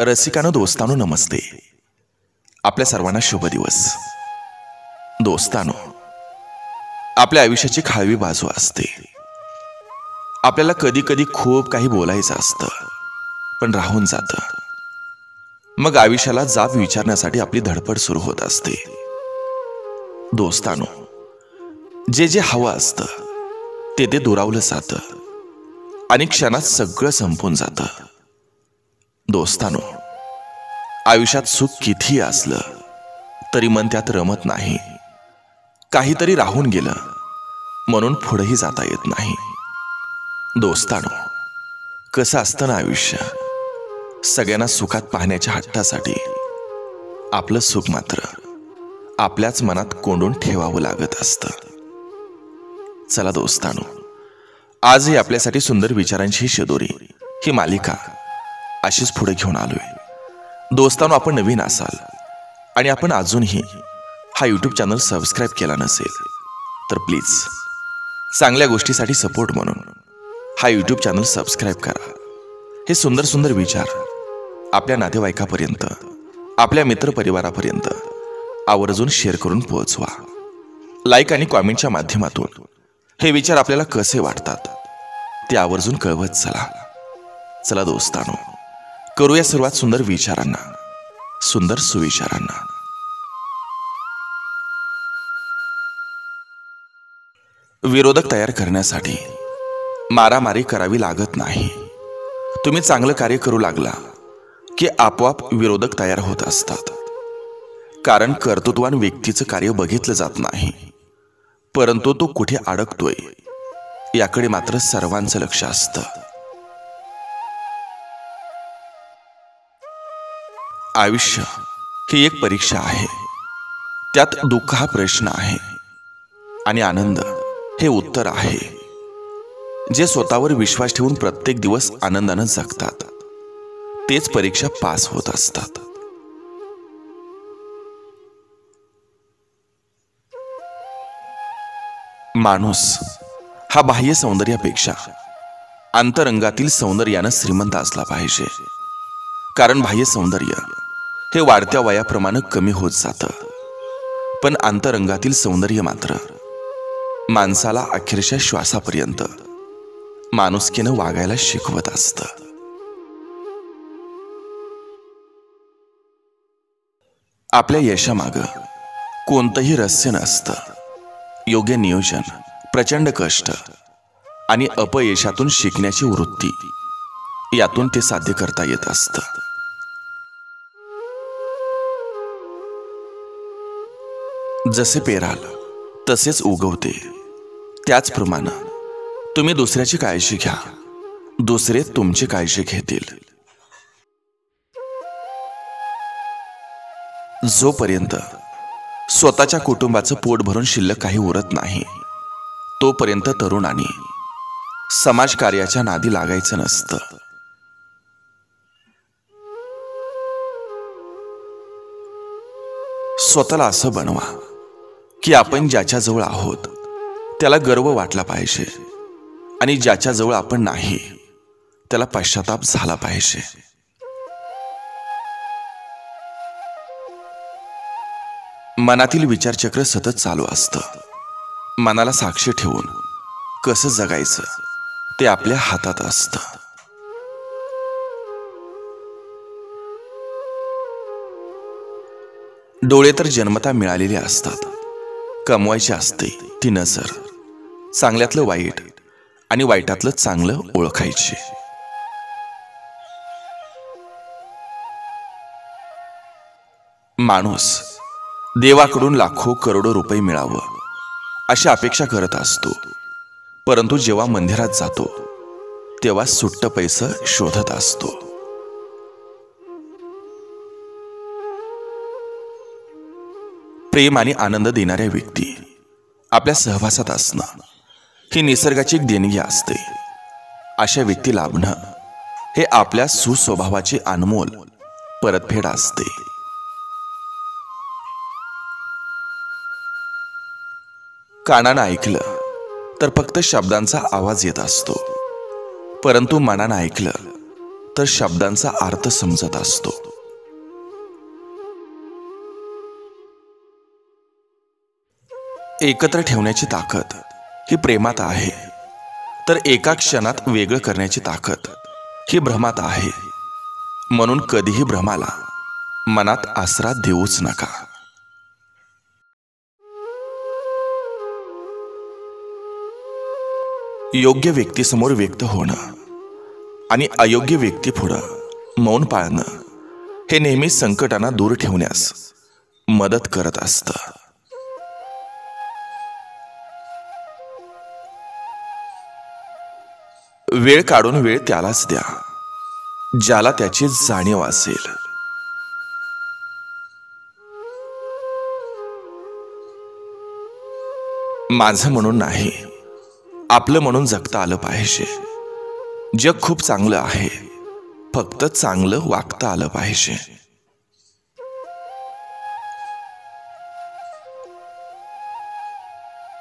रसिकांनो, दोस्तांनो, नमस्ते. आपल्या सर्वांना शुभ दिवस. दोस्तांनो, आपल्या आयुष्याची खाळवी बाजू असते. आपल्याला कधी कधी खूप काही बोलायचं असतं, पण राहून जातं. मग आयुष्याला जाब विचारण्यासाठी आपली धडपड सुरू होत असते. दोस्तांनो, जे जे हवं असतं ते दुरावलं जातं आणि क्षणात सगळं संपून जातं. दोस्तांनो, आयुष्यात सुख कितीही असलं तरी मन त्यात रमत नाही. काहीतरी राहून गेलं म्हणून पुढेही जाता येत नाही. दोस्तांनो, कसं असतं ना आयुष्य, सगळ्यांना सुखात पाहण्याच्या हट्टासाठी आपलं सुख मात्र आपल्याच मनात कोंडून ठेवावं लागत असतं. चला दोस्तांनो, आजही आपल्यासाठी सुंदर विचारांची शिदोरी ही मालिका अशीच पुढे घेऊन आलोय. दोस्तांनो, आपण नवीन असाल आणि आपण अजूनही हा यूट्यूब चॅनल सबस्क्राईब केला नसेल तर प्लीज चांगल्या गोष्टीसाठी सपोर्ट म्हणून हा यूट्यूब चॅनल सबस्क्राईब करा. हे सुंदर सुंदर विचार आपल्या नातेवाईकापर्यंत, आपल्या मित्रपरिवारापर्यंत आवर्जून शेअर करून पोहोचवा. लाईक आणि कॉमेंटच्या माध्यमातून हे विचार आपल्याला कसे वाटतात ते आवर्जून कळवत चला. चला दोस्तांनो, करूया सुरुवात सुंदर विचारांना, सुंदर सुविचारांना. विरोधक तयार करण्यासाठी मारामारी करावी लागत नाही. तुम्ही चांगलं कार्य करू लागला की आपोआप विरोधक तयार होत असतात. कारण कर्तृत्वान व्यक्तीचं कार्य बघितलं जात नाही, परंतु तो कुठे अडकतोय याकडे मात्र सर्वांचं लक्ष असतं. आयुष्य ही एक परीक्षा आहे. त्यात दुःख हा प्रश्न आहे आणि आनंद हे उत्तर आहे. जे स्वतःवर विश्वास ठेवून प्रत्येक दिवस आनंदानं जगतात तेच परीक्षा पास होत असतात. माणूस हा बाह्य सौंदर्यापेक्षा अंतरंगातील सौंदर्यानं श्रीमंत असला पाहिजे. कारण बाह्य सौंदर्य हे वाढत्या वयाप्रमाणे कमी होत जातं, पण अंतरंगातील सौंदर्य मात्र माणसाला अखेरच्या श्वासापर्यंत माणुसकीनं वागायला शिकवत असतं. आपल्या यशामागं कोणतंही रहस्य नसतं. योग्य नियोजन, प्रचंड कष्ट आणि अपयशातून शिकण्याची वृत्ती, यातून ते साध्य करता येत असतं. जसे पेराल तसेच उगवते, त्याचप्रमाणे तुम्ही दुसऱ्याची काळजी घ्या, दुसरे तुमची काळजी घेतील. जोपर्यंत स्वतःच्या कुटुंबाचं पोट भरून शिल्लक काही उरत नाही तोपर्यंत तरुणांनी समाजकार्याच्या नादी लागायचं नसतं. स्वतःला असं बनवा की आपण ज्याच्याजवळ आहोत त्याला गर्व वाटला पाहिजे आणि ज्याच्याजवळ आपण नाही त्याला पश्चाताप झाला पाहिजे. मनातील विचारचक्र सतत चालू असतं. मनाला साक्षी ठेवून कसं जगायचं ते आपल्या हातात असतं. डोळे तर जन्मता मिळालेले असतात, कमवायची असते ती नजर. चांगल्यातलं वाईट आणि वाईटातलं चांगलं ओळखायचे. माणूस देवाकडून लाखो करोडो रुपये मिळावं अशी अपेक्षा करत असतो, परंतु जेव्हा मंदिरात जातो तेव्हा सुट्ट पैसे शोधत असतो. प्रेम आणि आनंद देणाऱ्या व्यक्ती आपल्या सहवासात असणं ही निसर्गाची एक देणगी असते. अशा व्यक्ती लाभणं हे आपल्या सुस्वभावाची अनमोल परतफेड असते. कानानं ऐकलं तर फक्त शब्दांचा आवाज येत असतो, परंतु मनानं ऐकलं तर शब्दांचा अर्थ समजत असतो. एकत्र ठेवण्याची ताकद ही प्रेमात आहे, तर एका क्षणात वेगळं करण्याची ताकद ही भ्रमात आहे. म्हणून कधीही भ्रमाला मनात आसरा देऊच नका. योग्य व्यक्तीसमोर व्यक्त होणं आणि अयोग्य व्यक्तीपुढं मौन पाळणं हे नेहमी संकटांना दूर ठेवण्यास मदत करत असतं. वेळ काढून वेळ त्यालाच द्या ज्याला त्याची जाणीव असेल. माझं म्हणून नाही, आपलं म्हणून जगता आलं पाहिजे. जग खूप चांगलं आहे, फक्त चांगलं वागता आलं पाहिजे.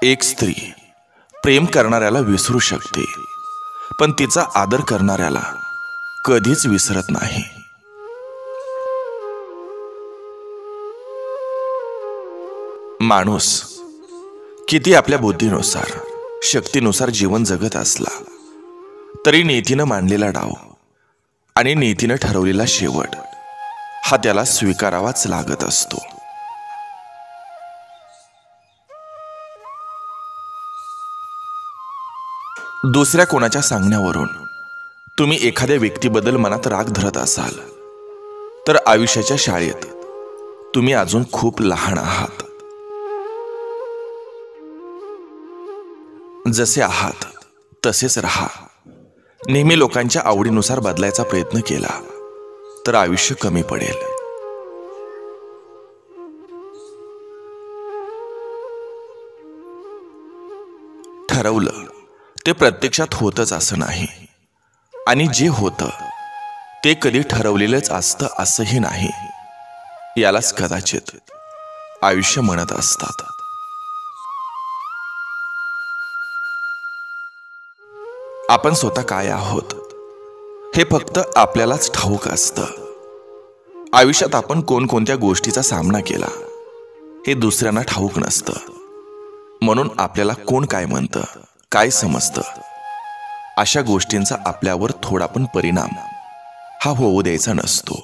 एक स्त्री प्रेम करणाऱ्याला विसरू शकते, पण तिचा आदर करणाऱ्याला कधीच विसरत नाही. माणूस किती आपल्या बुद्धीनुसार शक्तीनुसार जीवन जगत असला तरी नीतीनं मांडलेला डाव आणि नीतीनं ठरवलेला शेवट हा त्याला स्वीकारावाच लागत असतो. दुसऱ्या कोणाच्या सांगण्यावरून तुम्ही एखाद्या व्यक्तीबद्दल मनात राग धरत असाल तर आयुष्याच्या शाळेत तुम्ही अजून खूप लहान आहात. जसे आहात तसेच राहा. नेहमी लोकांच्या आवडीनुसार बदलायचा प्रयत्न केला तर आयुष्य कमी पडेल. ठरवलं ते प्रत्यक्षात होतच असं नाही, आणि जे होतं ते कधी ठरवलेलंच असतं असंही नाही. यालाच कदाचित आयुष्य म्हणत असतात. आपण स्वतः काय आहोत हे फक्त आपल्यालाच ठाऊक असतं. आयुष्यात आपण कोणकोणत्या गोष्टीचा सामना केला हे दुसऱ्यांना ठाऊक नसतं. म्हणून आपल्याला कोण काय म्हणतं, काय समजतं, अशा गोष्टींचा आपल्यावर थोडा पण परिणाम हा होऊ द्यायचा नसतो.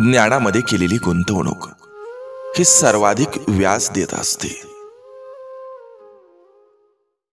ज्ञानामध्ये केलेली गुंतवणूक ही सर्वाधिक व्याज देत असते.